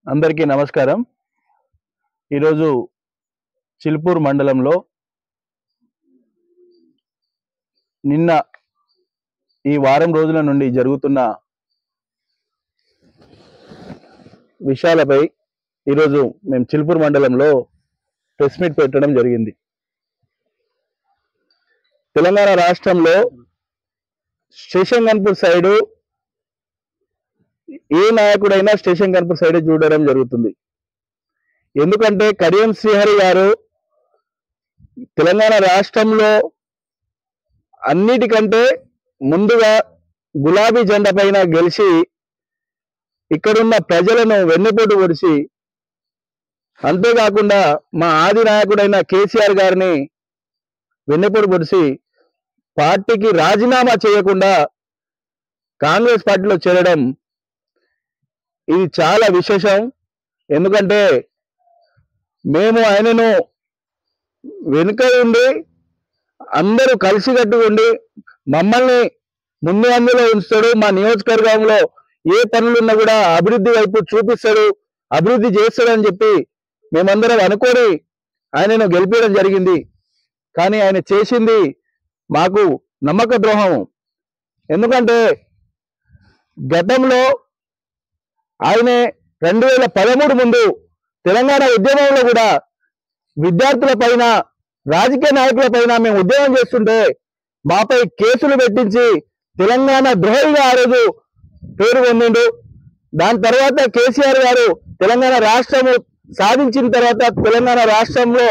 అందరికీ నమస్కారం। ఈరోజు చిలుపూరు మండలంలో నిన్న ఈ వారం రోజుల నుండి జరుగుతున్న విషయాలపై ఈరోజు మేము చిలుపూరు మండలంలో ప్రెస్ మీట్ పెట్టడం జరిగింది। తెలంగాణ రాష్ట్రంలో స్టేషన్ గన్పూర్ సైడ్ ఏ నాయకుడైనా స్టేషన్ గన్పూర్ సైడ్ చూడడం జరుగుతుంది। ఎందుకంటే కడియం శ్రీహరి గారు తెలంగాణ రాష్ట్రంలో అన్నిటికంటే ముందుగా గులాబీ జెండా పైన గెలిచి ఇక్కడున్న ప్రజలను వెన్నెపోటు పొడిచి, అంతేకాకుండా మా ఆది నాయకుడైన కేసీఆర్ గారిని వెన్నెపోటు పొడిచి పార్టీకి రాజీనామా చేయకుండా కాంగ్రెస్ పార్టీలో చేరడం ఇది చాలా విశేషం। ఎందుకంటే మేము ఆయనను వెనుక ఉండి అందరూ కలిసికట్టుగా ఉండి మమ్మల్ని ముందు అందులో ఉంచుతాడు, మా నియోజకవర్గంలో ఏ పనులున్నా కూడా అభివృద్ధి వైపు చూపిస్తాడు, అభివృద్ధి చేస్తాడని చెప్పి మేమందరం అనుకొని ఆయనను గెలిపించడం జరిగింది। కానీ ఆయన చేసింది మాకు నమ్మక ద్రోహం। ఎందుకంటే గతంలో ఆయన 2013 ముందు తెలంగాణ ఉద్యమంలో కూడా విద్యార్థుల పైన, రాజకీయ నాయకుల పైన మేము ఉద్యమం చేస్తుంటే మాపై కేసులు పెట్టించి తెలంగాణ ద్రోహిగా ఆ రోజు పేరు పొందిండు। దాని తర్వాత కేసీఆర్ గారు తెలంగాణ రాష్ట్రం సాధించిన తర్వాత తెలంగాణ రాష్ట్రంలో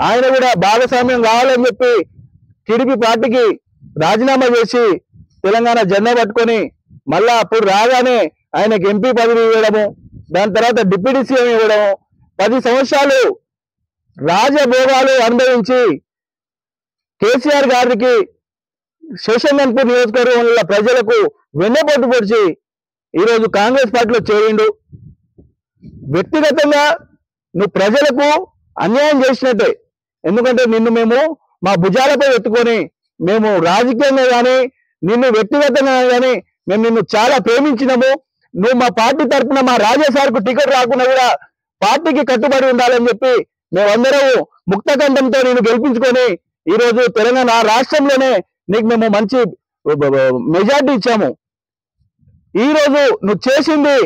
ఆయన కూడా భాగస్వామ్యం కావాలని చెప్పి టీడీపీ పార్టీకి రాజీనామా చేసి తెలంగాణ జెండా పట్టుకొని మళ్ళా అప్పుడు రాగానే ఆయనకి ఎంపీ పదవి ఇవ్వడము, దాని తర్వాత డిప్యూటీ సీఎం ఇవ్వడము, 10 సంవత్సరాలు రాజభోగాలు అనుభవించి కేసీఆర్ గారికి స్టేషన్ గన్పూర్ నియోజకవర్గంలో ప్రజలకు వెన్నెపోటు పొడిచి ఈరోజు కాంగ్రెస్ పార్టీలో చేరిండు। వ్యక్తిగతంగా నువ్వు ప్రజలకు అన్యాయం చేసినట్టే। ఎందుకంటే నిన్ను మేము మా భుజాలపై ఎత్తుకొని మేము రాజకీయంగా కానీ నిన్ను వ్యక్తిగతంగా కానీ మేము నిన్ను చాలా ప్రేమించినాము। నువ్వు మా పార్టీ తరఫున మా రాజాసార్కు టికెట్ రాకుండా కూడా పార్టీకి కట్టుబడి ఉండాలని చెప్పి మేమందరం ముక్తకంఠంతో నేను గెలిపించుకొని ఈరోజు తెలంగాణ రాష్ట్రంలోనే నీకు మేము మంచి మెజార్టీ ఇచ్చాము। ఈరోజు నువ్వు చేసింది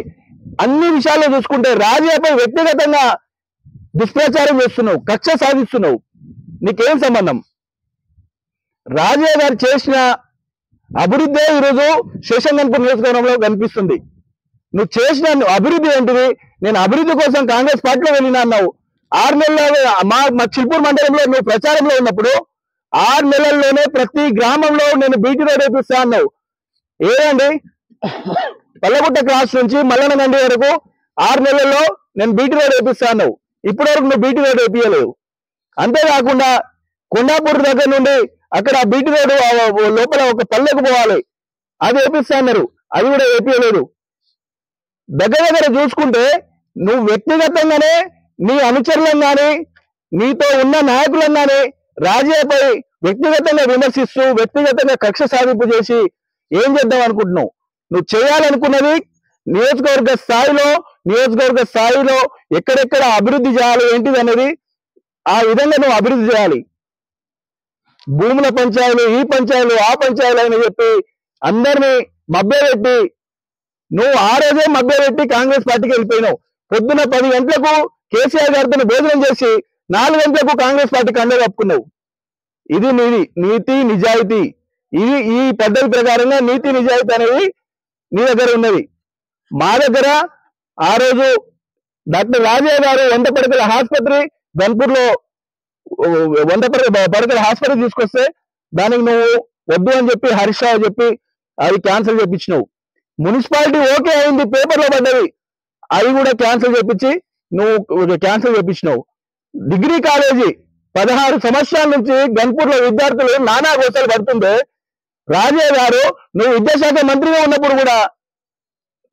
అన్ని విషయాల్లో చూసుకుంటే రాజాపై వ్యక్తిగతంగా దుష్ప్రచారం చేస్తున్నావు, కక్ష సాధిస్తున్నావు। నీకేం సంబంధం? రాజా గారు చేసిన అభివృద్ధి ఈరోజు స్టేషన్ గన్పూర్ నియోజకవర్గంలో కనిపిస్తుంది। నువ్వు చేసిన అభివృద్ధి ఏంటిది? నేను అభివృద్ధి కోసం కాంగ్రెస్ పార్టీలో వెళ్ళినా అన్నావు। 6 నెలల్లో మా చిలుపూరు మండలంలో నువ్వు ప్రచారంలో ఉన్నప్పుడు 6 నెలల్లోనే ప్రతి గ్రామంలో నేను బీటీ రోడ్ వేపిస్తా అన్నావు। ఏదండి? పల్లగుట్ట క్రాస్ నుంచి మల్లనగండి వరకు 6 నెలల్లో నేను బీటీ రోడ్ వేపిస్తా అన్నావు। ఇప్పటి వరకు నువ్వు బీటీ రోడ్ వేపియలేవు। అంతేకాకుండా కొండాపూర్ దగ్గర నుండి అక్కడ బీటీ రోడ్ లోపల ఒక పల్లెకు పోవాలి, అది వేపిస్తా అన్నారు, అది కూడా వేపియలేదు। దగ్గర చూసుకుంటే నువ్వు వ్యక్తిగతంగానే నీ అనుచరులను కానీ నీతో ఉన్న నాయకులను కానీ రాజాపై వ్యక్తిగతంగా విమర్శిస్తూ వ్యక్తిగతంగా కక్ష సాధింపు చేసి ఏం చేద్దాం అనుకుంటున్నావు? నువ్వు చేయాలనుకున్నది నియోజకవర్గ స్థాయిలో ఎక్కడెక్కడ అభివృద్ధి చేయాలి ఏంటిది అనేది ఆ విధంగా నువ్వు అభివృద్ధి చేయాలి। భూముల పంచాయతీలు, ఈ పంచాయతీలు, ఆ పంచాయతీలు అని చెప్పి అందరినీ మభ్యపెట్టి నువ్వు ఆ రోజే మభ్యపెట్టి కాంగ్రెస్ పార్టీకి వెళ్ళిపోయినావు। పొద్దున 10 గంటలకు కేసీఆర్ గారితో భోజనం చేసి 4 గంటలకు కాంగ్రెస్ పార్టీకి అండ కప్పుకున్నావు। ఇది నీతి నిజాయితీ, ఈ పద్ధతి ప్రకారంగా నీతి నిజాయితీ అనేది నీ దగ్గర ఉన్నది। మా దగ్గర ఆ రోజు డాక్టర్ రాజయ్య గారు 100 పడకల ఆసుపత్రి గన్పూర్లో 100 పడకల హాస్పిటల్ తీసుకొస్తే దానికి నువ్వు వద్దు అని చెప్పి హరీష్ రావు చెప్పి అది క్యాన్సిల్ చేయించినావు। మున్సిపాలిటీ ఓకే అయింది, పేపర్లో పడ్డది, అది కూడా క్యాన్సిల్ చేయించినావు। డిగ్రీ కాలేజీ 16 సంవత్సరాల నుంచి గన్పూర్లో విద్యార్థులు నానా గోసాలు పడుతుంటే రాజయ్య గారు నువ్వు విద్యాశాఖ మంత్రిగా ఉన్నప్పుడు కూడా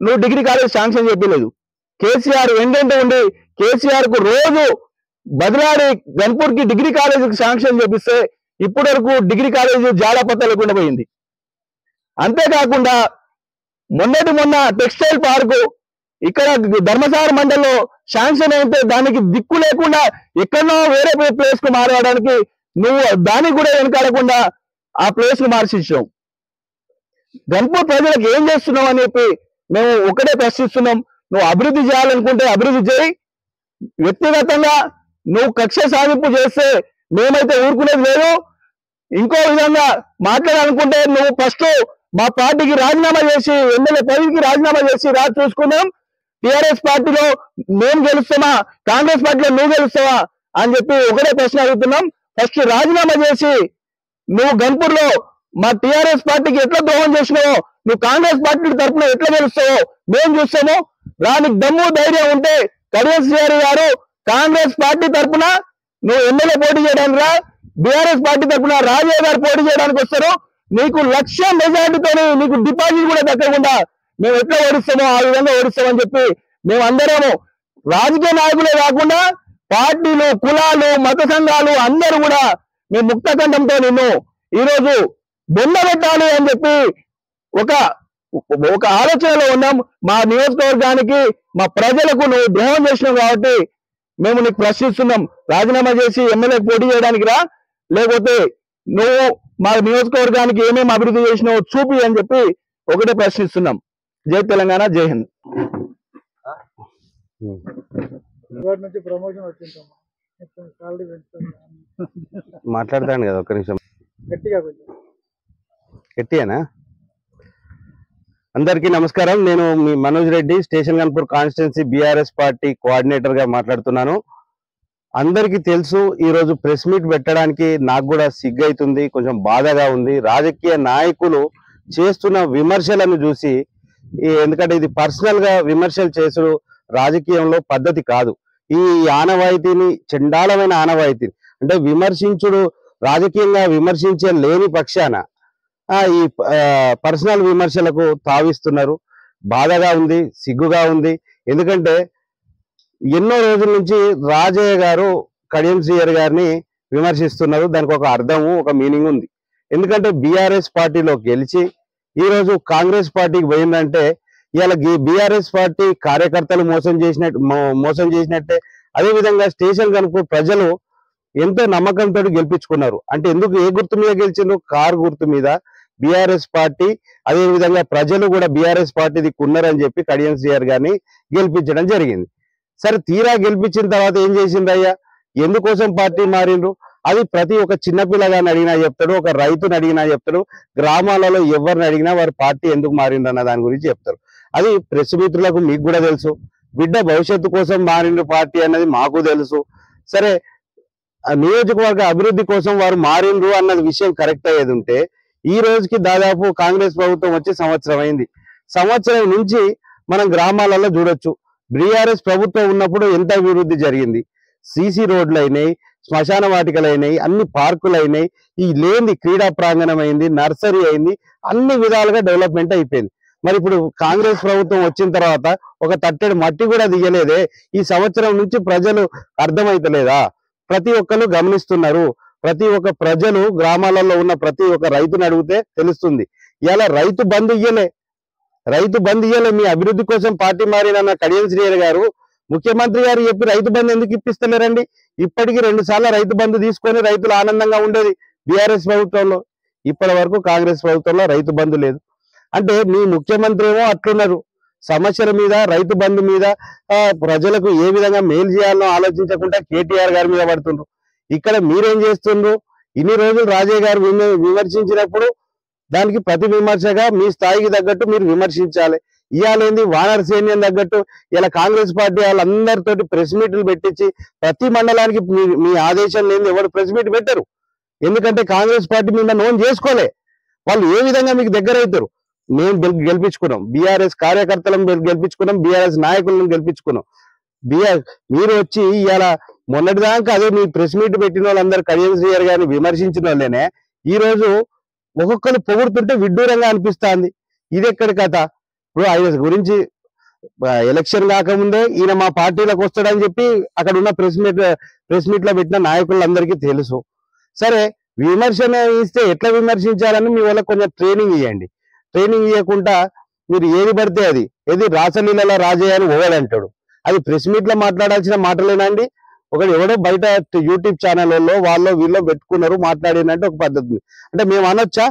నువ్వు డిగ్రీ కాలేజ్ శాంక్షన్ చేయలేదు। కేసీఆర్ వెంటనే ఉండి కేసీఆర్ కు రోజు బదిలాడి గన్పూర్కి డిగ్రీ కాలేజీకి శాంక్షన్ చేపిస్తే ఇప్పటి వరకు డిగ్రీ కాలేజీ జాడపత్త లేకుండా పోయింది। అంతేకాకుండా మొన్న టెక్స్టైల్ పార్కు ఇక్కడ ధర్మసాగర్ మండలంలో శాంక్షన్ అయితే దానికి దిక్కు లేకుండా ఎక్కడో వేరే ప్లేస్ కు మారడానికి నువ్వు దానికి కూడా వెనకాడకుండా ఆ ప్లేస్ కు మార్చిచ్చావు. గన్పూర్ ప్రజలకు ఏం చేస్తున్నావు అని చెప్పి మేము ఒకటే ప్రశ్నిస్తున్నాం. నువ్వు అభివృద్ధి చేయాలనుకుంటే అభివృద్ధి చేయి. వ్యక్తిగతంగా నువ్వు కక్ష సాధింపు చేస్తే మేమైతే ఊరుకునేది లేదు. ఇంకో విధంగా మాట్లాడాలనుకుంటే నువ్వు ఫస్ట్ మా పార్టీకి రాజీనామా చేసి ఎమ్మెల్యే పదవికి రాజీనామా చేసి చూసుకుందాం. టిఆర్ఎస్ పార్టీలో మేము గెలుస్తామా, కాంగ్రెస్ పార్టీలో నువ్వు గెలుస్తావా అని చెప్పి ఒకటే ప్రశ్న అడుగుతున్నాం. ఫస్ట్ రాజీనామా చేసి నువ్వు గన్పూర్ లో మా టిఆర్ఎస్ పార్టీకి ఎట్లా ద్రోహం చేసినావో నువ్వు కాంగ్రెస్ పార్టీ తరఫున ఎట్లా గెలుస్తావో మేము చూస్తాము. రానికి దమ్ము ధైర్యం ఉంటే కడియం శ్రీహరి గారు కాంగ్రెస్ పార్టీ తరఫున నువ్వు ఎమ్మెల్యే పోటీ చేయడానికి రా. బీఆర్ఎస్ పార్టీ తరఫున రాజయ్య గారు పోటీ చేయడానికి వస్తారు. నీకు 1,00,000 మెజార్టీతో నీకు డిపాజిట్ కూడా దక్కకుండా మేము ఎట్లా ఓడిస్తామో ఆ విధంగా ఓడిస్తామని చెప్పి మేమందరము రాజకీయ నాయకులే కాకుండా పార్టీలు, కులాలు, మత సంఘాలు అందరూ కూడా మేము ముక్తకంఠంతో నిన్ను ఈరోజు బొందబెట్టాలి అని చెప్పి ఒక ఆలోచనలో ఉన్నాం. మా నియోజకవర్గానికి, మా ప్రజలకు నువ్వు ద్రోహం చేసినావు కాబట్టి మేము నీకు ప్రశ్నిస్తున్నాం. రాజీనామా చేసి ఎమ్మెల్యే పోటీ చేయడానికి రా, లేకపోతే నువ్వు మా నియోజకవర్గానికి ఏమేమి అభివృద్ధి చేసినావో చూపి అని చెప్పి ఒకటే ప్రశ్నిస్తున్నాం. జై తెలంగాణ, జై హింద్. మాట్లాడతాను కదా ఒక్క నిమిషం గట్టిగానా. అందరికీ నమస్కారం. నేను మీ Manoj Reddy, station Ghanpur constituency BRS party coordinator గా మాట్లాడుతున్నాను. అందరికీ తెలుసు, ఈరోజు ప్రెస్ మీట్ పెట్టడానికి నాకు కూడా సిగ్గైతుంది, కొంచెం బాధగా ఉంది. రాజకీయ నాయకులు చేస్తున్న విమర్శలను చూసి, ఎందుకంటే ఇది పర్సనల్ గా విమర్శలు చేసుడు రాజకీయంలో పద్ధతి కాదు. ఈ ఆనవాయితీని, చండాలమైన ఆనవాయితీని అంటే విమర్శించుడు, రాజకీయంగా విమర్శించే లేని పక్షాన ఈ పర్సనల్ విమర్శలకు తావిస్తున్నారు. బాధగా ఉంది, సిగ్గుగా ఉంది. ఎందుకంటే ఎన్నో రోజుల నుంచి రాజయ్య గారు కడియం శ్రీహరి గారిని విమర్శిస్తున్నారు. దానికి ఒక అర్థము, ఒక మీనింగ్ ఉంది. ఎందుకంటే బీఆర్ఎస్ పార్టీలో గెలిచి ఈరోజు కాంగ్రెస్ పార్టీకి పోయిందంటే ఇవాళ బీఆర్ఎస్ పార్టీ కార్యకర్తలు మోసం చేసినట్టే. అదేవిధంగా స్టేషన్ కనుక ప్రజలు ఎంతో నమ్మకంతో గెలిపించుకున్నారు. అంటే ఎందుకు, ఏ గుర్తు మీద గెలిచిండ్రు? కారు గుర్తు మీద బీఆర్ఎస్ పార్టీ. అదే విధంగా ప్రజలు కూడా బీఆర్ఎస్ పార్టీది ఉన్నారని చెప్పి కడియం శ్రీహరి గారిని గెలిపించడం జరిగింది. సరే, తీరా గెలిపించిన తర్వాత ఏం చేసిండ్రయ్యా? ఎందుకోసం పార్టీ మారిండ్రు? అది ప్రతి ఒక్క చిన్నపిల్లగాని అడిగినా చెప్తాడు, ఒక రైతుని అడిగినా చెప్తాడు, గ్రామాలలో ఎవరిని అడిగినా వారి పార్టీ ఎందుకు మారిండ్రు అన్న దాని గురించి చెప్తారు. అది ప్రెస్ మిత్రులకు మీకు కూడా తెలుసు. బిడ్డ భవిష్యత్తు కోసం మారిండ్రు పార్టీ అన్నది మాకు తెలుసు. సరే, నియోజకవర్గ అభివృద్ధి కోసం వారు మారిండ్రు అన్నది విషయం కరెక్ట్ అయ్యేది ఉంటే ఈ రోజుకి దాదాపు కాంగ్రెస్ ప్రభుత్వం వచ్చి సంవత్సరం అయింది. సంవత్సరం నుంచి మనం గ్రామాలలో చూడొచ్చు, బీఆర్ఎస్ ప్రభుత్వం ఉన్నప్పుడు ఎంత అభివృద్ధి జరిగింది. సీసీ రోడ్లు అయినాయి, శ్మశాన వాటికలు అయినాయి, అన్ని పార్కులు అయినాయి, ఈ లేని క్రీడా ప్రాంగణం అయింది, నర్సరీ అయింది, అన్ని విధాలుగా డెవలప్మెంట్ అయిపోయింది. మరి ఇప్పుడు కాంగ్రెస్ ప్రభుత్వం వచ్చిన తర్వాత ఒక తట్టెడు మట్టి కూడా దిగలేదే. ఈ సంవత్సరం నుంచి ప్రజలు అర్థమైతలేదా? ప్రతి ఒక్కరు గమనిస్తున్నారు. ప్రతి ఒక్క ప్రజలు గ్రామాలలో ఉన్న ప్రతి ఒక్క రైతుని అడిగితే తెలుస్తుంది. ఇలా రైతు బంధు ఇయ్యలే. మీ అభివృద్ధి కోసం పార్టీ మారిన కడియం శ్రీహరి గారు, ముఖ్యమంత్రి గారు చెప్పి రైతు బంధు ఎందుకు ఇప్పిస్తలేరండి? ఇప్పటికీ 2 సార్లు రైతు బంధు తీసుకొని రైతులు ఆనందంగా ఉండేది బీఆర్ఎస్ ప్రభుత్వంలో. ఇప్పటి వరకు కాంగ్రెస్ ప్రభుత్వంలో రైతు బంధు లేదు. అంటే మీ ముఖ్యమంత్రి ఏమో అట్లున్నారు, సమస్యల మీద, రైతు బంధు మీద, ప్రజలకు ఏ విధంగా మేలు చేయాలో ఆలోచించకుండా కేటీఆర్ గారి మీద పడుతుండ్రు. ఇక్కడ మీరేం చేస్తుండ్రు? ఇన్ని రోజులు రాజయ్య గారు విమర్శించినప్పుడు దానికి ప్రతి విమర్శగా మీ స్థాయికి తగ్గట్టు మీరు విమర్శించాలి. ఇవాళేంది వానర సైన్యం తగ్గట్టు ఇలా కాంగ్రెస్ పార్టీ వాళ్ళందరితోటి ప్రెస్ మీట్లు పెట్టించి ప్రతి మండలానికి మీ ఆదేశం లేని ఎవరు ప్రెస్ మీట్ పెట్టరు. ఎందుకంటే కాంగ్రెస్ పార్టీ మీద నోన్ చేసుకోలే. వాళ్ళు ఏ విధంగా మీకు దగ్గర అవుతారు? మేము గెలిపించుకున్నాం, బీఆర్ఎస్ కార్యకర్తలను గెలిపించుకున్నాం, బీఆర్ఎస్ నాయకులను గెలిపించుకున్నాం. మీరు వచ్చి ఇవాళ మొన్నటిదాకా అదే మీ ప్రెస్ మీట్ పెట్టిన వాళ్ళందరూ కడియం శ్రీహరి గారిని విమర్శించిన వాళ్ళనే ఈ రోజు ఒక్కొక్కరు పొగుడుతుంటే విడ్డూరంగా అనిపిస్తుంది. ఇది ఎక్కడి కథ? ఇప్పుడు ఆయన గురించి ఎలక్షన్ కాకముందే ఈయన మా పార్టీలకు వస్తాడని చెప్పి అక్కడ ఉన్న ప్రెస్ మీట్ లో పెట్టిన నాయకులందరికీ తెలుసు. సరే, విమర్శన ఇస్తే ఎట్లా విమర్శించాలని మీ వాళ్ళకి కొంచెం ట్రైనింగ్ ఇవ్వండి. ట్రైనింగ్ ఇవ్వకుండా మీరు ఏది పడితే అది ఏది రాసలీలలో రాజయ్య అని ఒకడంటాడు. అది ప్రెస్ మీట్ లో మాట్లాడాల్సిన మాటలేనండి. ఒకటి ఎవడో బయట యూట్యూబ్ ఛానల్లో వాళ్ళు వీళ్ళు పెట్టుకున్నారు మాట్లాడినంటే ఒక పద్ధతి. అంటే మేము అనొచ్చా?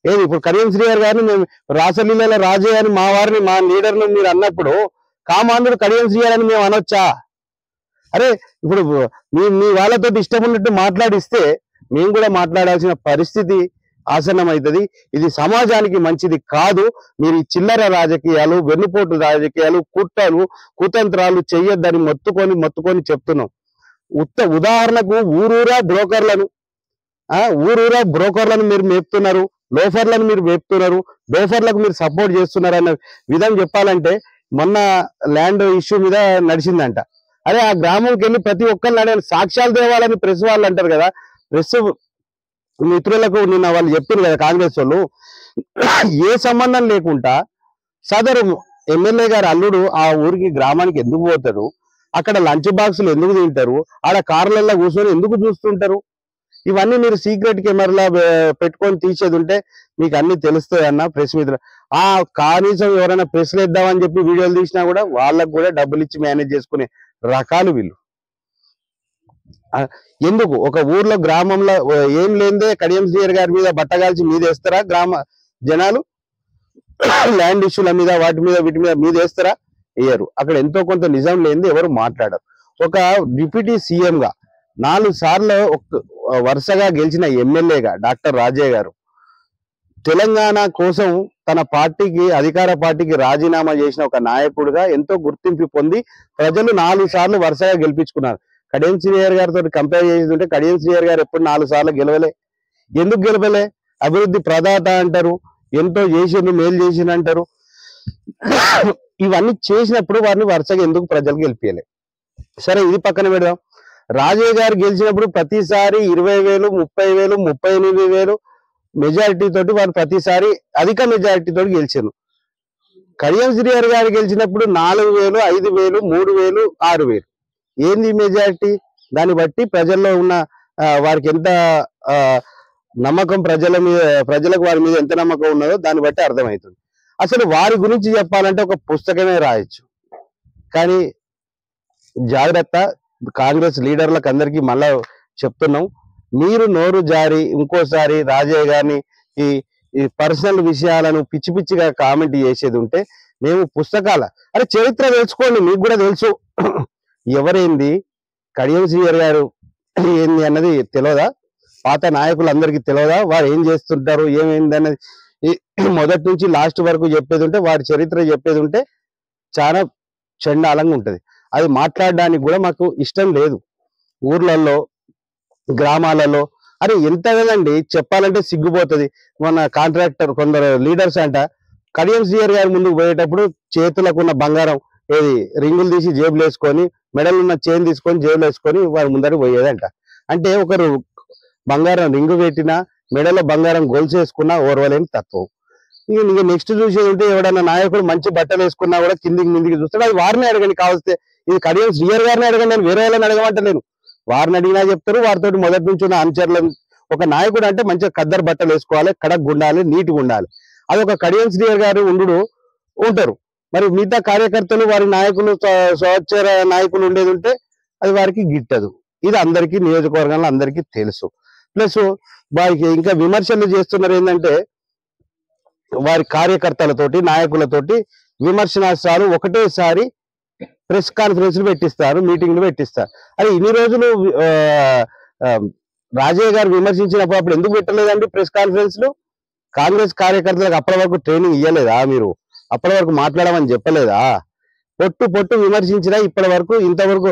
ఏది ఇప్పుడు కడియం శ్రీహరి గారిని మేము రాసలీలలో రాజయ్య అని మా వారిని మా లీడర్ను మీరు అన్నప్పుడు కామాంధ్రుడు కడియం శ్రీహరి అని మేము అనొచ్చా? అరే ఇప్పుడు మీ వాళ్ళతో ఇష్టం ఉన్నట్టు మాట్లాడిస్తే మేము కూడా మాట్లాడాల్సిన పరిస్థితి ఆసన్నమవుతుంది. ఇది సమాజానికి మంచిది కాదు. మీరు ఈ చిల్లర రాజకీయాలు, వెన్నుపోటు రాజకీయాలు, కుట్రలు, కుతంత్రాలు చెయ్యొద్దని మొత్తుకొని చెప్తున్నాం. ఉదాహరణకు ఊరూరా బ్రోకర్లను మీరు మేపుతున్నారు, లోఫర్లను మీరు మేపుతున్నారు, డోఫర్లకు మీరు సపోర్ట్ చేస్తున్నారు అన్న విధం చెప్పాలంటే మొన్న ల్యాండ్ ఇష్యూ మీద నడిచిందంట. అరే ఆ గ్రామంకి వెళ్ళి ప్రతి ఒక్కరిని అడిగిన సాక్ష్యాలు తేవాలని ప్రెస్ వాళ్ళు అంటారు కదా. ప్రెస్ మిత్రులకు నిన్న వాళ్ళు చెప్తున్నారు కదా కాంగ్రెస్ వాళ్ళు, ఏ సంబంధం లేకుండా సదరు ఎమ్మెల్యే గారు అల్లుడు ఆ ఊరికి గ్రామానికి ఎందుకు పోతారు, అక్కడ లంచ్ బాక్సులు ఎందుకు తింటారు, ఆడ కార్లలో కూర్చొని ఎందుకు చూస్తుంటారు? ఇవన్నీ మీరు సీక్రెట్ కెమెరాలో పెట్టుకొని తీసేది ఉంటే మీకు అన్ని తెలుస్తాయి అన్న ప్రెస్ మీద. కనీసం ఎవరైనా ప్రెస్లు ఇద్దామని చెప్పి వీడియోలు తీసినా కూడా వాళ్ళకు కూడా డబ్బులు ఇచ్చి మేనేజ్ చేసుకునే రకాలు వీళ్ళు. ఎందుకు ఒక ఊర్లో గ్రామంలో ఏం లేదే కడియం శ్రీహరి గారి మీద బట్టగాల్చి మీదేస్తారా గ్రామ జనాలు? ల్యాండ్ ఇష్యూల మీద వాటి మీద వీటి మీద మీదేస్తారా? వేయరు. అక్కడ ఎంతో కొంత నిజం లేనిది ఎవరు మాట్లాడరు. ఒక డిప్యూటీ సీఎం గా 4 సార్లు వరుసగా గెలిచిన ఎమ్మెల్యేగా డాక్టర్ రాజయ్య గారు తెలంగాణ కోసం తన పార్టీకి అధికార పార్టీకి రాజీనామా చేసిన ఒక నాయకుడిగా ఎంతో గుర్తింపు పొంది ప్రజలు 4 సార్లు వరుసగా గెలిపించుకున్నారు. కడియం శ్రీహరి గారితో కంపేర్ చేస్తుంటే కడియం శ్రీహరి గారు ఎప్పుడు 4 సార్లు గెలవలే. ఎందుకు గెలవలే? అభివృద్ధి ప్రదాత అంటారు, ఎంతో చేసిండు, మేలు చేసిండు అంటారు. ఇవన్నీ చేసినప్పుడు వారిని వరుసగా ఎందుకు ప్రజలు గెలిపియలే? సరే ఇది పక్కన పెడదాం. రాజయ్య గారు గెలిచినప్పుడు ప్రతిసారి 20,000, 30,000, 38,000 మెజారిటీ తోటి వారు ప్రతిసారి అధిక మెజారిటీ తోటి గెలిచారు. కడియం శ్రీహరి గారు గెలిచినప్పుడు 4,000, 5,000, 3,000, 6,000. ఏంది మెజారిటీ? దాన్ని బట్టి ప్రజల్లో ఉన్న వారికి ఎంత నమ్మకం, ప్రజలకు వారి మీద ఎంత నమ్మకం ఉన్నదో దాన్ని బట్టి అర్థమవుతుంది. అసలు వారి గురించి చెప్పాలంటే ఒక పుస్తకమే రాయొచ్చు. కానీ జాగ్రత్త, కాంగ్రెస్ లీడర్లకు అందరికీ మళ్ళా చెప్తున్నాం, మీరు నోరు జారి ఇంకోసారి రాజయ్య గారిని ఈ పర్సనల్ విషయాలను పిచ్చి పిచ్చిగా కామెంట్ చేసేది ఉంటే మేము అరే చరిత్ర తెలుసుకోండి, మీకు కూడా తెలుసు ఎవరేంది, కడియం శ్రీహరి గారు ఏంది అన్నది తెలియదా? పాత నాయకులందరికీ తెలియదా? వారు ఏం చేస్తుంటారు, ఏమైంది అన్నది మొదటి నుంచి లాస్ట్ వరకు చెప్పేది ఉంటే, వారి చరిత్ర చెప్పేది ఉంటే చాలా చండాలంగా ఉంటది. అది మాట్లాడడానికి కూడా మాకు ఇష్టం లేదు. ఊర్లలో గ్రామాలలో అరే ఎంత కదండి చెప్పాలంటే సిగ్గుపోతుంది. మన కాంట్రాక్టర్ కొందరు లీడర్స్ అంట కడియం శ్రీహరి గారి ముందుకు పోయేటప్పుడు చేతులకు ఉన్న బంగారం ఏది రింగులు తీసి జేబులు వేసుకొని, మెడలు ఉన్న చైన్ తీసుకొని జేబులు వేసుకొని వారి ముందర పోయేదంట. అంటే ఒకరు బంగారం రింగు పెట్టినా, మెడలో బంగారం గొలుసు వేసుకున్నా ఓర్వలేని తత్వం. ఇక నెక్స్ట్ చూసేది ఉంటే ఎవడన్నా నాయకుడు మంచి బట్టలు వేసుకున్నా కూడా కిందికి ముందుకి చూస్తాడు. అది వారిని అడగండి, కావస్తే ఇది కడియం శ్రీహరి గారిని అడగండి, నేను వేరే వాళ్ళని అడగమంటలేను. వారిని అడిగినా చెప్తారు, వారితో మొదటి నుంచి ఉన్న అనుచరులను. ఒక నాయకుడు అంటే మంచిగా ఖద్దరు బట్టలు వేసుకోవాలి, కడక్ ఉండాలి, నీట్గా ఉండాలి. అది ఒక కడియం శ్రీహరి గారు ఉంటారు. మరి మిగతా కార్యకర్తలు వారి నాయకులు స్వచ్ఛర నాయకులు ఉండేది ఉంటే అది వారికి గిట్టదు. ఇది అందరికీ నియోజకవర్గంలో అందరికీ తెలుసు. ప్లస్ వారికి ఇంకా విమర్శలు చేస్తున్నారు ఏంటంటే వారి కార్యకర్తలతోటి నాయకులతోటి విమర్శనాస్త్రాలు ఒకటేసారి ప్రెస్ కాన్ఫరెన్స్లు పెట్టిస్తారు, మీటింగ్లు పెట్టిస్తారు. అది ఇన్ని రోజులు రాజయ్య గారు విమర్శించినప్పుడు అప్పుడు ఎందుకు పెట్టలేదండి ప్రెస్ కాన్ఫరెన్స్లు? కాంగ్రెస్ కార్యకర్తలకు అప్పటి వరకు ట్రైనింగ్ ఇవ్వలేదా? మీరు అప్పటి వరకు మాట్లాడమని చెప్పలేదా? పొట్టు విమర్శించినా ఇప్పటి వరకు ఇంతవరకు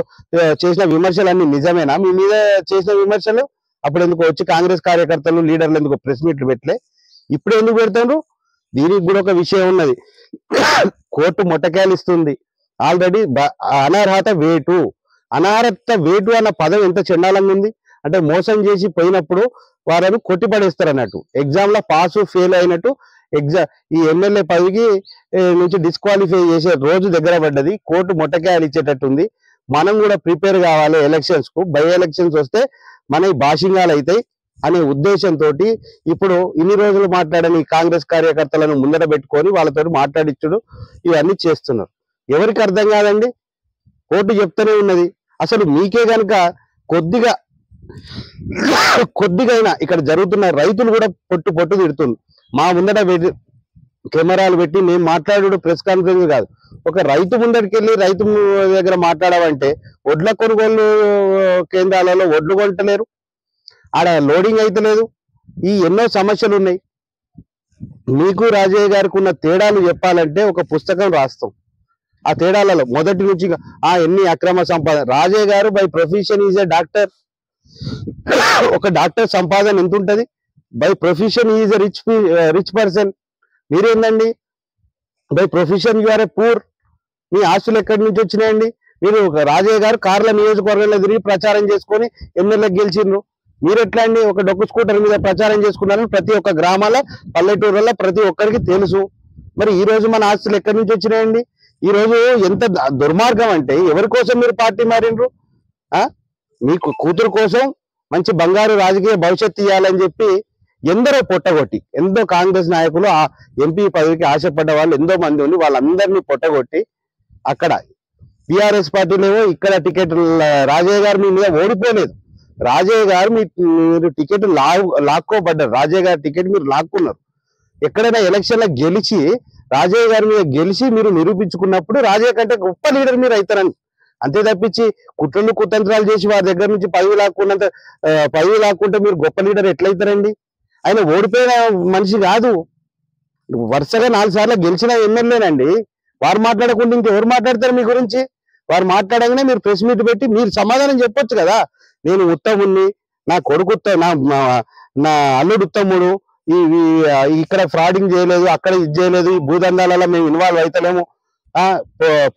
చేసిన విమర్శలు అన్ని నిజమేనా? మీ మీద చేసిన విమర్శలు అప్పుడు ఎందుకు వచ్చి కాంగ్రెస్ కార్యకర్తలు లీడర్లు ఎందుకు ప్రెస్ మీట్లు పెట్టలే? ఇప్పుడు ఎందుకు పెడతారు? దీనికి కూడా ఒక విషయం ఉన్నది. కోర్టు మొట్టకాయలు ఇస్తుంది. ఆల్రెడీ అనర్హత వేటు అన్న పదం ఎంత చండాలంగా ఉంది అంటే, మోసం చేసి పోయినప్పుడు వారిని కొట్టిపడేస్తారు అన్నట్టు. ఎగ్జామ్ లో పాస్ ఫెయిల్ అయినట్టు ఈ ఎమ్మెల్యే పదవికి నుంచి డిస్క్వాలిఫై చేసే రోజు దగ్గర పడ్డది. కోర్టు మొట్టకాయలు ఇచ్చేటట్టుంది. మనం కూడా ప్రిపేర్ కావాలి ఎలక్షన్స్ కు. బై ఎలక్షన్స్ వస్తే మన బాషింగాలు అవుతాయి. అనే ఉద్దేశంతో ఇప్పుడు ఇన్ని రోజులు మాట్లాడని కాంగ్రెస్ కార్యకర్తలను ముందర పెట్టుకొని వాళ్ళతో మాట్లాడించుడు ఇవన్నీ చేస్తున్నారు. ఎవరికి అర్థం కాదండి, కోర్టు చెప్తూనే ఉన్నది. అసలు మీకే గనుక కొద్దిగైనా ఇక్కడ జరుగుతున్న రైతులు కూడా పొట్టు తిడుతుంది. మా ముందర కెమెరాలు పెట్టి నేను మాట్లాడు ప్రెస్ కాన్ఫరెన్స్ కాదు, ఒక రైతు ముందరికి వెళ్ళి రైతు దగ్గర మాట్లాడాలంటే వడ్ల కొనుగోలు కేంద్రాలలో వడ్లు కొంటలేరు, ఆడ లోడింగ్ అయితలేదు, ఈ ఎన్నో సమస్యలు ఉన్నాయి. మీకు రాజయ్య గారికి ఉన్న తేడాలు చెప్పాలంటే ఒక పుస్తకం రాస్తాం. ఆ తేడాలలో మొదటి నుంచి ఎన్ని అక్రమ సంపాదన. రాజయ్య గారు by profession is a doctor. ఒక డాక్టర్ సంపాదన ఎంత ఉంటది? By profession is a rich person. మీరేందండి by profession you are a poor. మీ ఆస్తులు ఎక్కడి నుంచి వచ్చినాయండి? మీరు రాజయ్య గారు కార్ల నియోజకవర్గంలో తిరిగి ప్రచారం చేసుకొని ఎమ్మెల్యే గెలిచిండ్రు. మీరు ఎట్లా అండి ఒక డొక్కు స్కూటర్ మీద ప్రచారం చేసుకున్నారని ప్రతి ఒక్క గ్రామాల పల్లెటూరులో ప్రతి ఒక్కరికి తెలుసు. మరి ఈ రోజు మన ఆస్తులు ఎక్కడి నుంచి వచ్చినాయండి? ఈ రోజు ఎంత దుర్మార్గం అంటే ఎవరి కోసం మీరు పార్టీ మారిండ్రు? మీకు కూతురు కోసం మంచి బంగారు రాజకీయ భవిష్యత్తు ఇవ్వాలని చెప్పి ఎందరో పొట్టగొట్టి, ఎంతో కాంగ్రెస్ నాయకులు ఆ ఎంపీ పదవికి ఆశపడ్డ వాళ్ళు ఎంతో మంది ఉండి వాళ్ళందరినీ పొట్టగొట్టి అక్కడ టిఆర్ఎస్ పార్టీలేమో ఇక్కడ టికెట్ రాజయ్య గారు మీ మీద ఓడిపోలేదు. రాజయ్య గారు మీరు టికెట్ లాక్కోబడ్డారు. రాజయ్య గారి టికెట్ మీరు లాక్కున్నారు. ఎక్కడైనా ఎలక్షన్ లో గెలిచి రాజయ్య గారి మీద గెలిచి మీరు నిరూపించుకున్నప్పుడు రాజయ్య కంటే గొప్ప లీడర్ మీరు అవుతారని, అంతే తప్పించి కుట్రలు కుతంత్రాలు చేసి వారి దగ్గర నుంచి పదవి లాక్కుంటే మీరు గొప్ప లీడర్ ఎట్లయితారండి? ఆయన ఓడిపోయిన మనిషి కాదు, వరుసగా 4 సార్లు గెలిచిన ఎమ్మెల్యేనండి. వారు మాట్లాడకుండా ఇంకెవరు మాట్లాడతారు మీ గురించి? వారు మాట్లాడగానే మీరు ప్రెస్ మీట్ పెట్టి మీరు సమాధానం చెప్పొచ్చు కదా. నేను ఉత్తముణ్ణి, నా కొడుకు నా అల్లుడు ఉత్తముడు, ఇక్కడ ఫ్రాడింగ్ చేయలేదు, అక్కడ ఇది చేయలేదు, ఈ భూదందాలలో మేము ఇన్వాల్వ్ అవుతలేము,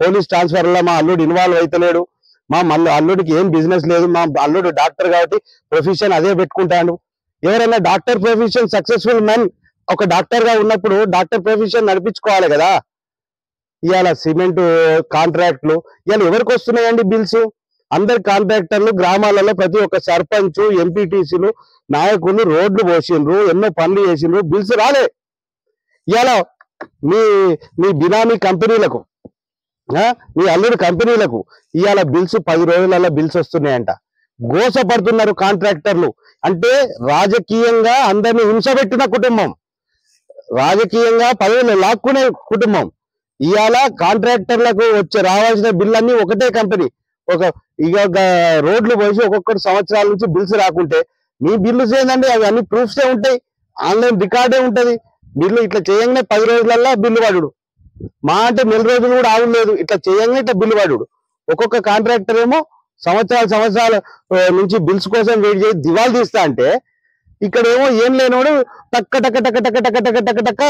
పోలీస్ ట్రాన్స్ఫర్లో మా అల్లుడు ఇన్వాల్వ్ అవుతలేడు, మా అల్లుడికి ఏం బిజినెస్ లేదు, మా అల్లుడు డాక్టర్ కాబట్టి ప్రొఫెషన్ అదే పెట్టుకుంటాడు. ఎవరైనా డాక్టర్ ప్రొఫెషన్ సక్సెస్ఫుల్ మెన్ ఒక డాక్టర్ గా ఉన్నప్పుడు డాక్టర్ ప్రొఫెషన్ నడిపించుకోవాలి కదా. ఇవాళ సిమెంట్ కాంట్రాక్ట్లు ఇవాళ ఎవరికి వస్తున్నాయండి బిల్స్? అందరు కాంట్రాక్టర్లు గ్రామాలలో ప్రతి ఒక్క సర్పంచ్, ఎంపీటీసీలు, నాయకులు రోడ్లు పోసిండ్రు, ఎన్నో పనులు చేసిండ్రు, బిల్స్ రాలే. ఇవాళ మీ బినామీ కంపెనీలకు, మీ అల్లుడు కంపెనీలకు ఇవాళ బిల్స్ 10 రోజులలో బిల్స్ వస్తున్నాయంట. గోసపడుతున్నారు కాంట్రాక్టర్లు. అంటే రాజకీయంగా అందరినీ హింసపెట్టిన కుటుంబం, రాజకీయంగా పదవులు లాక్కునే కుటుంబం. ఇవాళ కాంట్రాక్టర్లకు రావాల్సిన బిల్ అన్ని ఒకటే కంపెనీ ఇక రోడ్లు పోసి ఒక్కొక్కటి సంవత్సరాల నుంచి బిల్స్ రాకుంటే మీ బిల్లు ఏందండి? అవి అన్ని ప్రూఫ్సే ఉంటాయి, ఆన్లైన్ రికార్డే ఉంటది. బిల్లు ఇట్లా చేయంగానే 10 రోజులల్లా బిల్లు పడుడు, మా అంటే 1 రోజులు కూడా ఆవులేదు. ఇట్లా చేయంగానే ఇట్లా బిల్లు పడుడు. ఒక్కొక్క కాంట్రాక్టర్ ఏమో సంవత్సరాల నుంచి బిల్స్ కోసం వెయిట్ చేసి దివాలు తీస్తా అంటే ఇక్కడేమో ఏం లేనోడు టక్క టక్క టక్క టక్క టక్క టక్క టక్క టక్క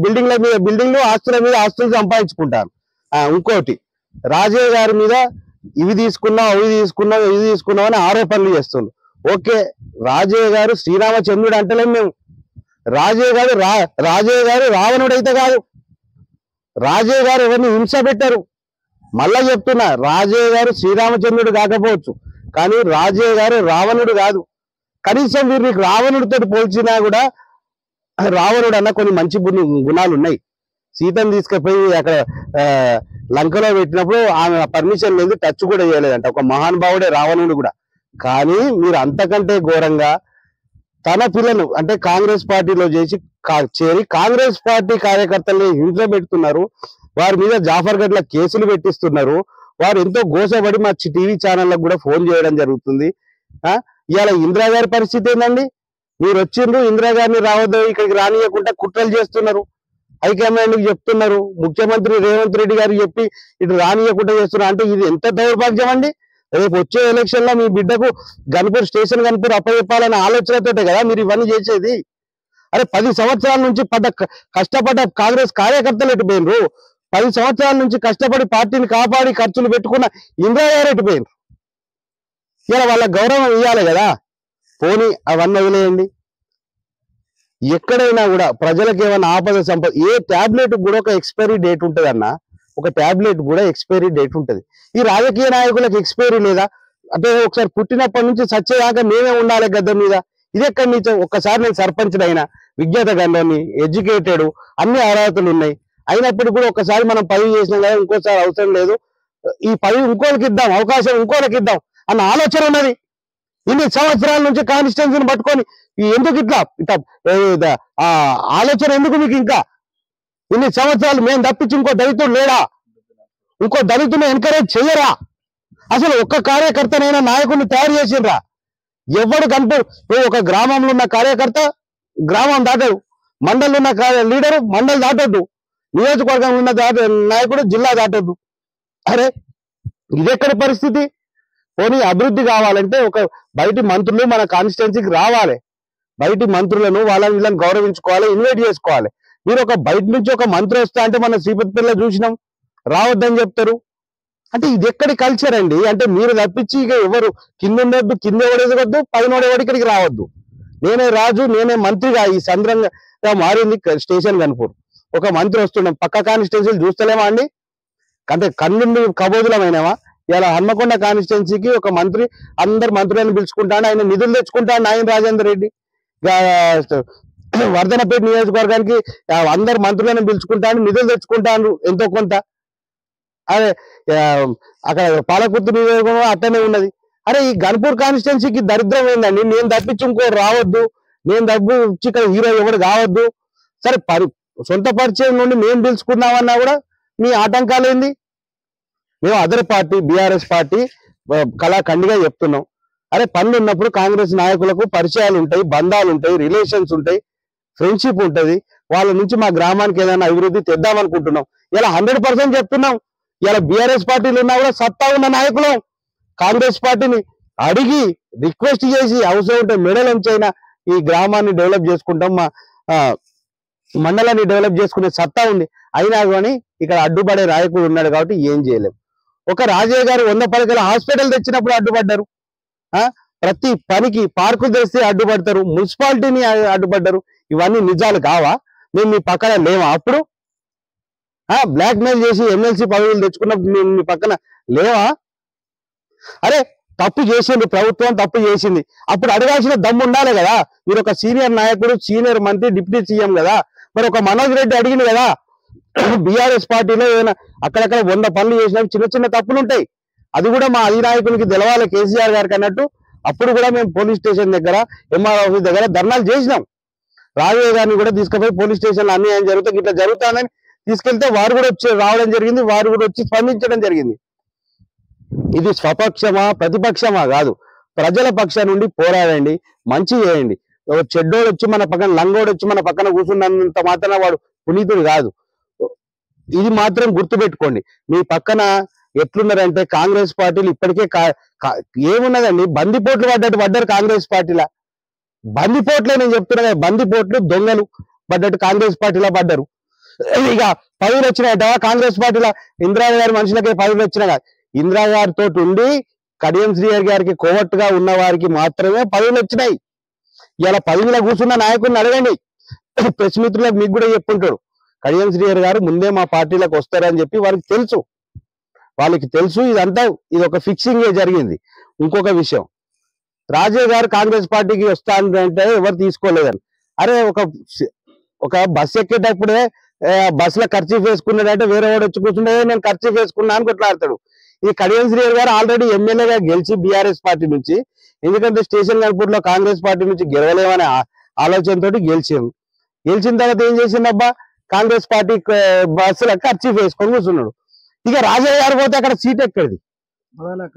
బిల్డింగ్ల మీద బిల్డింగ్లు, ఆస్తుల మీద ఆస్తులు సంపాదించుకుంటారు. ఇంకోటి రాజయ్య గారి మీద ఇవి తీసుకున్నావు, ఇది తీసుకున్నావు అని ఆరోపణలు చేస్తున్నారు. ఓకే, రాజయ్య గారు శ్రీరామచంద్రుడు అంటలేము మేము. రాజయ్య గారు రావణుడు అయితే కాదు. రాజయ్య గారు ఎవరిని హింస పెట్టారు. మళ్ళా చెప్తున్నా, రాజయ్య గారు శ్రీరామచంద్రుడు కాకపోవచ్చు, కానీ రాజయ్య గారు రావణుడు కాదు. కనీసం మీరు మీకు రావణుడితో పోల్చినా కూడా రావణుడు అన్న కొన్ని మంచి గుణాలు ఉన్నాయి. సీతను తీసుకుపోయి అక్కడ లంకలో పెట్టినప్పుడు ఆమె పర్మిషన్ లేదు, టచ్ కూడా చేయలేదంట. ఒక మహానుభావుడే రావణుడు కూడా. కానీ మీరు అంతకంటే ఘోరంగా తన పిల్లలు అంటే కాంగ్రెస్ పార్టీలో చేరి కాంగ్రెస్ పార్టీ కార్యకర్తల్ని హింస పెడుతున్నారు. వారి మీద జాఫర్ గట్ల కేసులు పెట్టిస్తున్నారు. వారు ఎంతో గోసపడి మా టీవీ ఛానళ్ళకు కూడా ఫోన్ చేయడం జరుగుతుంది. ఇవాళ ఇందిరా గారి పరిస్థితి ఏందండి? మీరు వచ్చిండ్రు, ఇందిరా గారిని రావద్దు ఇక్కడికి రానియకుండా కుట్రలు చేస్తున్నారు, హైకమాండ్కి చెప్తున్నారు, ముఖ్యమంత్రి రేవంత్ రెడ్డి గారికి చెప్పి ఇటు రానియకుండా చేస్తున్నారు. అంటే ఇది ఎంత దౌర్భాగ్యం అండి? రేపు వచ్చే ఎలక్షన్ లో మీ బిడ్డకు స్టేషన్ గన్పూర్ అప్పచెప్పాలనే ఆలోచనతోటే కదా మీరు ఇవన్నీ చేసేది. అరే 10 సంవత్సరాల నుంచి కష్టపడ్డ కాంగ్రెస్ కార్యకర్తలు ఎటుపోయినరు? 10 సంవత్సరాల నుంచి కష్టపడి పార్టీని కాపాడి ఖర్చులు పెట్టుకున్న ఇందిరా గారు ఎటుపోయినరు? ఇలా వాళ్ళ గౌరవం ఇవ్వాలి కదా. పోనీ అవన్నీ వదిలేయండి. ఎక్కడైనా కూడా ప్రజలకు ఏమైనా ఆపద సంపద, ఏ ట్యాబ్లెట్ కూడా ఒక ఎక్స్పైరీ డేట్ ఉంటుంది అన్న. ఒక ట్యాబ్లెట్ కూడా ఎక్స్పైరీ డేట్ ఉంటుంది. ఈ రాజకీయ నాయకులకు ఎక్స్పైరీ లేదా? అంటే ఒకసారి పుట్టినప్పటి నుంచి సచ్చేదాకా మేమే ఉండాలి గద్దె మీద. ఇది ఎక్కడి నుంచి? ఒక్కసారి నేను సర్పంచ్ అయినా, విజ్ఞాత గంలోని, ఎడ్యుకేటెడ్, అన్ని అర్హతలు ఉన్నాయి, అయినప్పటికీ కూడా ఒక్కసారి మనం పదవి చేసినాం కదా, ఇంకోసారి అవసరం లేదు, ఈ పదవి ఇంకోళ్ళకి ఇద్దాం, అవకాశం ఇంకోళ్ళకి ఇద్దాం అన్న ఆలోచన ఉన్నది. ఇన్ని సంవత్సరాల నుంచి కాన్స్టిట్యున్సీని పట్టుకొని ఎందుకు ఇట్లా ఆ ఆలోచన ఎందుకు మీకు? ఇంకా ఇన్ని సంవత్సరాలు మేము తప్పించి ఇంకో దళితుడు లేడా? ఇంకో దళితుని ఎంకరేజ్ చెయ్యరా? అసలు ఒక్క కార్యకర్తనైనా నాయకుడిని తయారు చేసిండ్రా? ఎవడు ఒక గ్రామంలో ఉన్న కార్యకర్త గ్రామం దాటడు, మండలంలో ఉన్న లీడరు మండలి దాటొద్దు, నియోజకవర్గంలో ఉన్న నాయకుడు జిల్లా దాటొద్దు. అరే ఇదెక్కడి పరిస్థితి? పోనీ అభివృద్ధి కావాలంటే ఒక బయటి మంత్రులు మన కాన్స్టిట్యున్సీకి రావాలి, బయటి మంత్రులను వాళ్ళని వీళ్ళని గౌరవించుకోవాలి, ఇన్వైట్ చేసుకోవాలి. మీరు ఒక బయట నుంచి ఒక మంత్రి వస్తా అంటే మన శ్రీపతిపల్లిలో చూసినాం, రావద్దని చెప్తారు. అంటే ఇది ఎక్కడి కల్చర్ అండి? అంటే మీరు తప్పించి ఇక ఎవరు కింద ఉండొద్దు, కింద ఎవడెదగొద్దు, పైన ఎవడి ఇక్కడికి రావద్దు. నేనే రాజు, నేనే మంత్రిగా ఈ సంద్రంగా మారింది స్టేషన్ గన్పూర్. ఒక మంత్రి వస్తున్నాం, పక్క కాన్స్టిట్యున్సీలు చూస్తలేమా అండి? అంటే కన్నుండి కబోదులమైనవా? ఇలా హన్మకొండ కాన్స్టిట్యున్సీకి ఒక మంత్రి అందరు మంత్రులను పిలుచుకుంటాడు, ఆయన నిధులు తెచ్చుకుంటాడు. నాయన రాజేందర్ రెడ్డి వర్ధనపేట నియోజకవర్గానికి అందరు మంత్రులను పిలుచుకుంటాడు, నిధులు తెచ్చుకుంటాను ఎంతో కొంత. అదే అక్కడ పాలకుర్తి నియోజకవర్గం అట్టనే ఉన్నది. అరే ఈ గన్పూర్ కాన్స్టిట్యున్సీకి దరిద్రం ఏందండి? నేను తప్పించి ఇంకో రావద్దు, నేను తప్పించి ఇక్కడ హీరో ఎవడు కావద్దు. సరే సొంత పరిచయం నుండి మేము పిలుచుకున్నామన్నా కూడా మీ ఆటంకాలు ఏంది? మేము అదర్ పార్టీ బీఆర్ఎస్ పార్టీ కళాఖండిగా చెప్తున్నాం. అరే పనులు ఉన్నప్పుడు కాంగ్రెస్ నాయకులకు పరిచయాలు ఉంటాయి, బంధాలు ఉంటాయి, రిలేషన్స్ ఉంటాయి, ఫ్రెండ్షిప్ ఉంటుంది. వాళ్ళ నుంచి మా గ్రామానికి ఏదైనా అభివృద్ధి తెద్దామనుకుంటున్నాం. ఇలా 100% చెప్తున్నాం. ఇలా బీఆర్ఎస్ పార్టీలు ఉన్నా కూడా సత్తా ఉన్న నాయకులం కాంగ్రెస్ పార్టీని అడిగి రిక్వెస్ట్ చేసి అవసరం ఉంటే మెడలంచైనా ఈ గ్రామాన్ని డెవలప్ చేసుకుంటాం, మా మండలాన్ని డెవలప్ చేసుకునే సత్తా ఉంది. అయినా కానీ ఇక్కడ అడ్డుపడే నాయకుడు ఉన్నాడు కాబట్టి ఏం చేయలేం. ఒక రాజయ్య గారు 100 పడకల హాస్పిటల్ తెచ్చినప్పుడు అడ్డుపడ్డారు, ప్రతి పనికి పార్కులు తెస్తే అడ్డుపడతారు, మున్సిపాలిటీని అడ్డుపడ్డారు. ఇవన్నీ నిజాలు కావా? మేము మీ పక్కన లేవా? అప్పుడు బ్లాక్ మెయిల్ చేసి ఎమ్మెల్సీ పదవులు తెచ్చుకున్నప్పుడు మేము మీ పక్కన లేవా? అరే తప్పు చేసింది ప్రభుత్వం, తప్పు చేసింది, అప్పుడు అడగాల్సిన దమ్ము ఉండాలి కదా. మీరు ఒక సీనియర్ నాయకుడు, సీనియర్ మంత్రి, డిప్యూటీ సీఎం కదా. మరి ఒక మనోజ్ రెడ్డి అడిగింది కదా, బీఆర్ఎస్ పార్టీలో ఏదైనా అక్కడక్కడ 100 పనులు చేసినా చిన్న చిన్న తప్పులు ఉంటాయి, అది కూడా మా అధినాయకునికి తెలవాలి కేసీఆర్ గారికి అన్నట్టు. అప్పుడు కూడా మేము పోలీస్ స్టేషన్ దగ్గర, ఎంఆర్ ఆఫీస్ దగ్గర ధర్నాలు చేసినాం. రాజయ్య గారిని కూడా తీసుకుపోయి పోలీస్ స్టేషన్లో అన్యాయం జరుగుతుంది, ఇట్లా జరుగుతుందని తీసుకెళ్తే వారు కూడా వచ్చి రావడం జరిగింది, వారు కూడా వచ్చి స్పందించడం జరిగింది. ఇది స్వపక్షమా ప్రతిపక్షమా కాదు, ప్రజల పక్షం నుండి పోరాడండి, మంచి చేయండి. చెడ్డోడు వచ్చి మన పక్కన, లంగోడు వచ్చి మన పక్కన కూర్చున్నంత మాత్రాన వాడు పునీతుడు కాదు. ఇది మాత్రం గుర్తుపెట్టుకోండి. మీ పక్కన ఎట్లున్నారంటే కాంగ్రెస్ పార్టీలు ఇప్పటికే ఏమున్నదండి, బందిపోట్లు పడ్డారు కాంగ్రెస్ పార్టీలా. బందిపోట్లే నేను చెప్తున్నా, బందిపోట్లు దొంగలు పడ్డట్టు కాంగ్రెస్ పార్టీలో పడ్డారు. ఇక పదవులు వచ్చినాయట కాంగ్రెస్ పార్టీలో, ఇందిరా గారి మనుషులకే పదవులు వచ్చినా, ఇందిరా గారితో ఉండి కడియం శ్రీహరి గారికి కోవట్టుగా ఉన్న వారికి మాత్రమే పదవులు వచ్చినాయి. ఇలా పదవిలో కూర్చున్న నాయకుడిని అడగండి, ప్రెస్ మిత్రులకు మీకు కూడా చెప్పుకుంటాడు, కడియం శ్రీహరి గారు ముందే మా పార్టీలకు వస్తారని చెప్పి వాళ్ళకి తెలుసు. ఇదంతా ఇది ఒక ఫిక్సింగ్ జరిగింది. ఇంకొక విషయం, రాజయ్య గారు కాంగ్రెస్ పార్టీకి వస్తా అంటే ఎవరు తీసుకోలేదని. అరే ఒక బస్సు ఎక్కేటప్పుడే బస్సులో ఖర్చీఫ్ వేసుకున్నాడంటే వేరే వాడు వచ్చి కూర్చుంటే నేను ఖర్చీఫ్ వేసుకున్నా అని కొట్లాడతాడు. ఈ కడియం శ్రీహరి గారు ఆల్రెడీ ఎమ్మెల్యేగా గెలిచి బీఆర్ఎస్ పార్టీ నుంచి, ఎందుకంటే స్టేషన్ గన్పూర్ లో కాంగ్రెస్ పార్టీ నుంచి గెలవలేమనే ఆలోచనతో గెలిచిన తర్వాత ఏం చేసిందబ్బా, కాంగ్రెస్ పార్టీ బస్సులో ఖర్చీఫ్ వేసుకొని కూర్చున్నాడు. ఇక రాజయ్య గారు పోతే అక్కడ సీట్ ఎక్కడిది?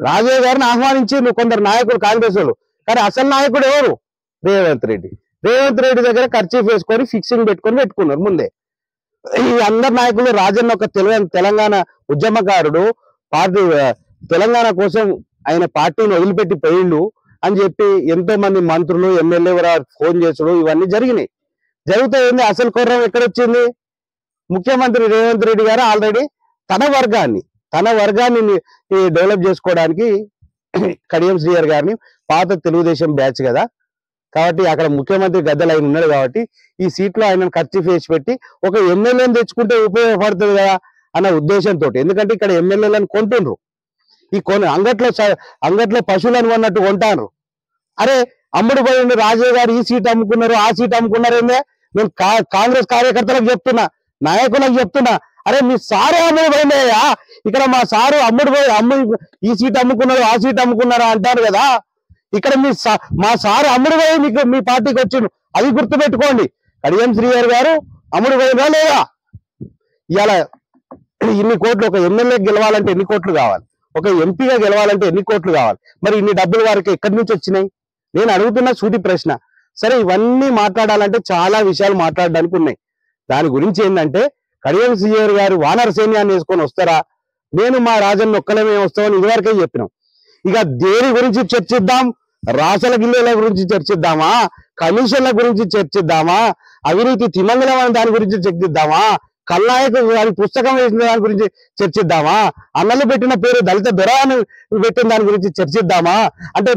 రాజయ్య గారిని ఆహ్వానించి కొందరు నాయకులు కాంగ్రెస్ వాళ్ళు, కానీ అసలు నాయకుడు ఎవరు? రేవంత్ రెడ్డి దగ్గర ఖర్చీఫ్ వేసుకొని ఫిక్సింగ్ పెట్టుకున్నారు ముందే. ఈ అందరు నాయకులు, రాజన్న ఒక తెలంగాణ ఉద్యమకారుడు, పార్టీ తెలంగాణ కోసం ఆయన పార్టీని వదిలిపెట్టి పోయిండు అని చెప్పి ఎంతో మంది మంత్రులు, ఎమ్మెల్యే ఫోన్ చేసుడు ఇవన్నీ జరిగినాయి. జరుగుతుంది. అసలు కుర్రం ఎక్కడొచ్చింది? ముఖ్యమంత్రి రేవంత్ రెడ్డి గారు ఆల్రెడీ తన వర్గాన్ని డెవలప్ చేసుకోవడానికి కడియం శ్రీహరి గారిని, పాత తెలుగుదేశం బ్యాచ్ కదా కాబట్టి అక్కడ ముఖ్యమంత్రి గద్దెలు ఆయన ఉన్నాడు కాబట్టి ఈ సీట్లో ఆయనను ఖర్చీఫ్ వేసి పెట్టి ఒక ఎమ్మెల్యేని తెచ్చుకుంటే ఉపయోగపడుతుంది కదా అన్న ఉద్దేశంతో. ఎందుకంటే ఇక్కడ ఎమ్మెల్యేలను కొంటుండ్రు, అంగట్లో పశువులను కొన్నట్టు కొంటారు. అరే అమ్ముడు పోయింది రాజయ్య గారు ఈ సీట్ అమ్ముకున్నారు ఆ సీట్ అమ్ముకున్నారు ఏందే నేను కాంగ్రెస్ కార్యకర్తలకు చెప్తున్నా, నాయకులకు చెప్తున్నా, అరే మీ సారే అమ్ముడు పోయిందయ్యా, ఇక్కడ మా సారు అమ్ముడు పోయి ఈ సీట్ అమ్ముకున్నారు ఆ సీట్ అమ్ముకున్నారా అంటారు కదా, ఇక్కడ మా సారు అమ్ముడు పోయి మీకు మీ పార్టీకి వచ్చిండు, అది గుర్తుపెట్టుకోండి. కడియం శ్రీహరి గారు అమ్ముడు పోయినా లేదా? ఇవాళ ఇన్ని కోట్లు ఒక ఎమ్మెల్యే గెలవాలంటే ఎన్ని కోట్లు కావాలి, ఒక ఎంపీగా గెలవాలంటే ఎన్ని కోట్లు కావాలి, మరి ఇన్ని డబ్బులు వారికి ఎక్కడి నుంచి వచ్చినాయి? నేను అడుగుతున్న సూటి ప్రశ్న. సరే ఇవన్నీ మాట్లాడాలంటే చాలా విషయాలు మాట్లాడడానికి ఉన్నాయి. దాని గురించి ఏంటంటే కడియం శ్రీహరి గారు వానర సైన్యాన్ని వేసుకొని వస్తారా, నేను మా రాజన్న ఒక్కలమే వస్తామని ఇదివరకే చెప్పినాం. ఇక దేని గురించి చర్చిద్దాం? రాసల గిల్లెల గురించి చర్చిద్దామా, కమిషన్ల గురించి చర్చిద్దామా, అవినీతి తిమంగళం అనే దాని గురించి చర్చిద్దామా, కల్నాయకు వారి పుస్తకం వేసిన దాని గురించి చర్చిద్దామా, అన్నలు పెట్టిన పేరు దళిత దొర అని పెట్టిన దాని గురించి చర్చిద్దామా, అంటే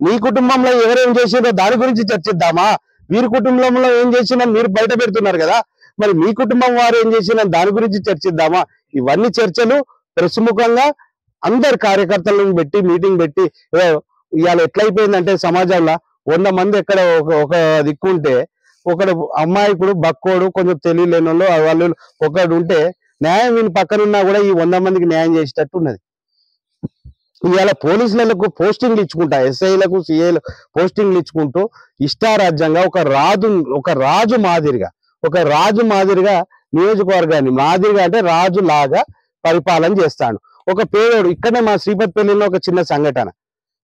నీ కుటుంబంలో ఎవరేం చేసిందో దాని గురించి చర్చిద్దామా, వీరి కుటుంబంలో ఏం చేసిందని మీరు బయట పెడుతున్నారు కదా, మరి మీ కుటుంబం వారు ఏం చేసిందని దాని గురించి చర్చిద్దామా? ఇవన్నీ చర్చలు ప్రముఖంగా అందరు కార్యకర్తలను పెట్టి మీటింగ్ పెట్టి ఇవాళ ఎట్లయిపోయిందంటే సమాజంలో 100 మంది ఎక్కడ ఒక దిక్కుంటే ఒకడు అమ్మాయికుడు బక్కోడు కొంచెం తెలియలేని వాళ్ళు ఒకడు ఉంటే న్యాయం వీని పక్కనున్నా కూడా ఈ 100 మందికి న్యాయం చేసేటట్టు ఉన్నది. ఇవాళ పోలీసులకు పోస్టింగ్లు ఇచ్చుకుంటా, ఎస్ఐలకు సిఐలు పోస్టింగ్లు ఇచ్చుకుంటూ ఇష్టారాజ్యంగా ఒక రాజు మాదిరిగా నియోజకవర్గాన్ని మాదిరిగా అంటే రాజు లాగా పరిపాలన చేస్తాడు. ఒక పేదోడు ఇక్కడనే మా శ్రీపతిపల్లిలో ఒక చిన్న సంఘటన,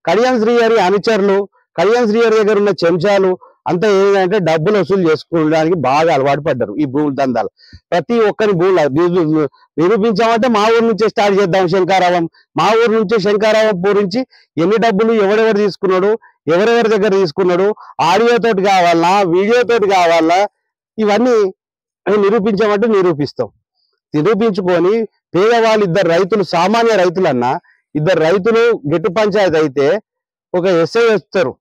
కడియం శ్రీహరి అనుచరులు, కడియం శ్రీహరి దగ్గర ఉన్న చెంచాలు అంతా ఏంటంటే డబ్బులు వసూలు చేసుకోవడానికి బాగా అలవాటు పడ్డారు ఈ భూముల దందాలు. ప్రతి ఒక్కరి భూములు నిరూపించామంటే మా ఊరు నుంచే స్టార్ట్ చేద్దాం. శంకారావం మా ఊరు నుంచే శంకారావం పూరించి ఎన్ని డబ్బులు ఎవరెవరు తీసుకున్నాడు, ఎవరెవరి దగ్గర తీసుకున్నాడు, ఆడియోతోటి కావాలన్నా వీడియోతోటి కావాలన్నా ఇవన్నీ నిరూపించామంటే నిరూపిస్తాం. నిరూపించుకొని పేదవాళ్ళు ఇద్దరు రైతులు, సామాన్య రైతులన్నా ఇద్దరు రైతులు గెట్టు పంచాయతీ అయితే ఒక ఎస్ఐ వస్తారు,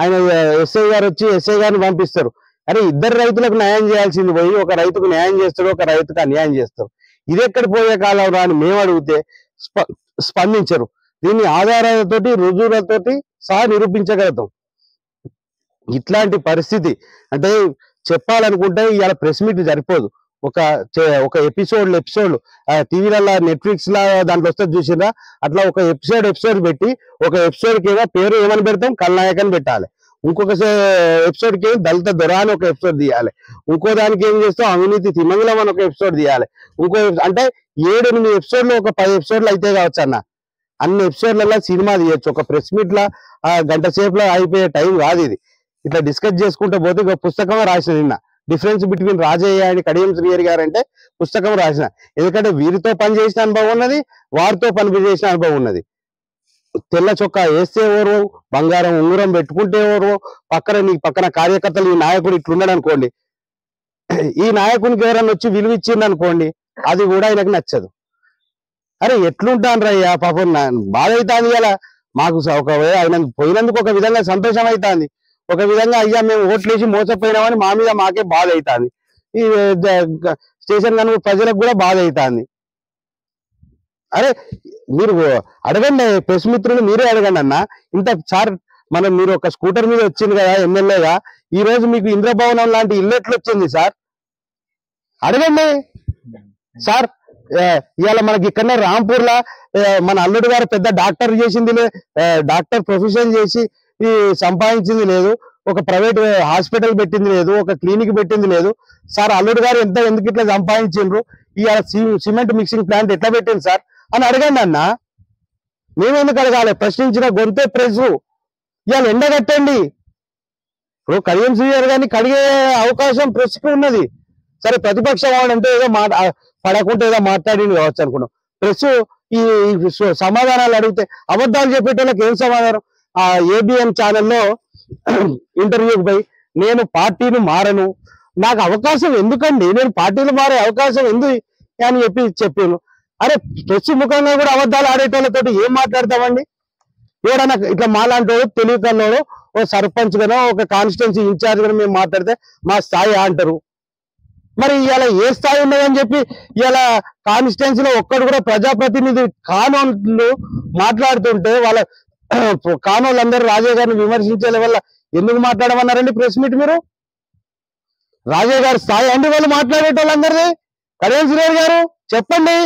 ఆయన ఎస్ఐ గారు వచ్చి ఎస్ఐ గారిని పంపిస్తారు. అరే ఇద్దరు రైతులకు న్యాయం చేయాల్సింది పోయి ఒక రైతుకు న్యాయం చేస్తాడు, ఒక రైతుకు అన్యాయం చేస్తారు. ఇది ఎక్కడ పోయే కాలం రా అని మేము అడిగితే స్పందించరు. దీన్ని ఆధారాలతోటి రుజువులతోటి సహా నిరూపించగలుగుతాం. ఇట్లాంటి పరిస్థితి అంటే చెప్పాలనుకుంటే ఇవాళ ప్రెస్ మీట్ సరిపోదు. ఒక ఎపిసోడ్లు టీవీలలో నెట్ఫ్లిక్స్ లా దాంట్లో వస్తే చూసినా అట్లా ఒక ఎపిసోడ్ పెట్టి ఒక ఎపిసోడ్కి ఏమో పేరు ఏమని పెడతాం, కల్నాయక్ అని పెట్టాలి. ఇంకొక ఎపిసోడ్కి ఏమో దళిత దొర అని ఒక ఎపిసోడ్ తీయాలి. ఇంకో దానికి ఏం చేస్తాం, అవినీతి తిమంగళం అని ఒక ఎపిసోడ్ తీయాలి. అంటే 7-8 ఎపిసోడ్లు ఒక 10 ఎపిసోడ్లు అయితే కావచ్చు అన్న. అన్ని ఎపిసోడ్లలో సినిమా తీయచ్చు. ఒక ప్రెస్ మీట్ లా గంట సేపులో అయిపోయే టైం కాదు ఇది. ఇట్లా డిస్కస్ చేసుకుంటూ పోతే ఒక పుస్తకం రాసిన నిన్న, difference between Rajayya and Kadiyam Srihari గారు అంటే పుస్తకం రాసిన. ఎందుకంటే వీరితో పని చేసిన అనుభవం ఉన్నది, వారితో పని చేసిన అనుభవం ఉన్నది. తెల్ల చొక్కా వేస్తే ఎవరు, బంగారం ఉంగరం పెట్టుకుంటే ఎవరు, పక్కన కార్యకర్తలు ఈ నాయకుడు ఇట్లున్నాడు అనుకోండి, ఈ నాయకునికి ఎవరన్నా వచ్చి విలువ ఇచ్చింది అనుకోండి, అది కూడా ఆయనకు నచ్చదు. అరే ఎట్లుంటాను రయ్యా, పాపం బాధ అవుతుంది కదా మాకు. ఆయన పోయినందుకు ఒక విధంగా సంతోషం అవుతుంది, ఒక విధంగా అయ్యా మేము ఓట్లేసి మోసపోయినామని మా మీద మాకే బాధ అవుతుంది. ఈ స్టేషన్ కనుక ప్రజలకు కూడా బాధ అవుతుంది. అరే మీరు అడగండి, ప్రెస్ మిత్రులు మీరే అడగండి అన్న. ఇంత సార్ మీరు ఒక స్కూటర్ మీద వచ్చింది కదా ఎమ్మెల్యేగా, ఈ రోజు మీకు ఇంద్రభవనం లాంటి ఇల్లు ఎట్లా వచ్చింది సార్? అడగండి సార్. ఇవాళ మనకి ఇక్కడనే రాంపూర్లా మన అల్లుడు గారు పెద్ద డాక్టర్ చేసింది, డాక్టర్ ప్రొఫెషన్ చేసి సంపాదించింది లేదు, ఒక ప్రైవేట్ హాస్పిటల్ పెట్టింది లేదు, ఒక క్లినిక్ పెట్టింది లేదు. సార్ అల్లుడు గారు ఎందుకు ఇట్లా సంపాదించిండ్రు, ఇవాళ సిమెంట్ మిక్సింగ్ ప్లాంట్ ఎట్లా పెట్టింది సార్ అని అడగండి అన్న. మేమెందుకు అడగాలి? ప్రశ్నించిన గొంతే ప్రెస్. ఇవాళ ఎండగట్టండి. ఇప్పుడు కడియం శ్రీహరి గారిని కడిగే అవకాశం ప్రెస్కి ఉన్నది. సరే ప్రతిపక్షం వాడంటే ఏదో పడకుంటే ఏదో మాట్లాడింది కావచ్చు అనుకున్నాం. ప్రెస్ ఈ సమాధానాలు అడిగితే అబద్ధాలు చెప్పేటోళ్ళకి ఏం సమాధానం? ఆ ఏబిఎన్ ఛానల్లో ఇంటర్వ్యూకి పోయి నేను పార్టీని మారను, నాకు అవకాశం ఎందుకండి, నేను పార్టీలు మారే అవకాశం ఎందుకు అని చెప్పాను. అరే ప్రెస్ ముఖంగా కూడా అబద్ధాలు ఆడేటోళ్ళతో ఏం మాట్లాడతామండి? ఎవడన్నా ఇట్లా మాలాంటోడు తెలియకన్నోడు ఓ సర్పంచ్ గానో ఒక కాన్స్టిట్యున్సీ ఇన్ఛార్జ్ గానో మేము మాట్లాడితే మా స్థాయి అంటారు. మరి ఇలా ఏ స్థాయి ఉన్నదని చెప్పి ఇలా కాన్స్టిట్యున్సీలో ఒక్కడు కూడా ప్రజాప్రతినిధి కానోళ్ళు మాట్లాడుతుంటే కానోళ్ళందరూ రాజయ్య గారిని విమర్శించే లెవెల్ ఎందుకు మాట్లాడమన్నారండి ప్రెస్ మీట్ మీరు? రాజయ్య గారి స్థాయి అండి వాళ్ళు మాట్లాడేటోళ్ళందరిది. కడియం శ్రీహరి గారు చెప్పండి.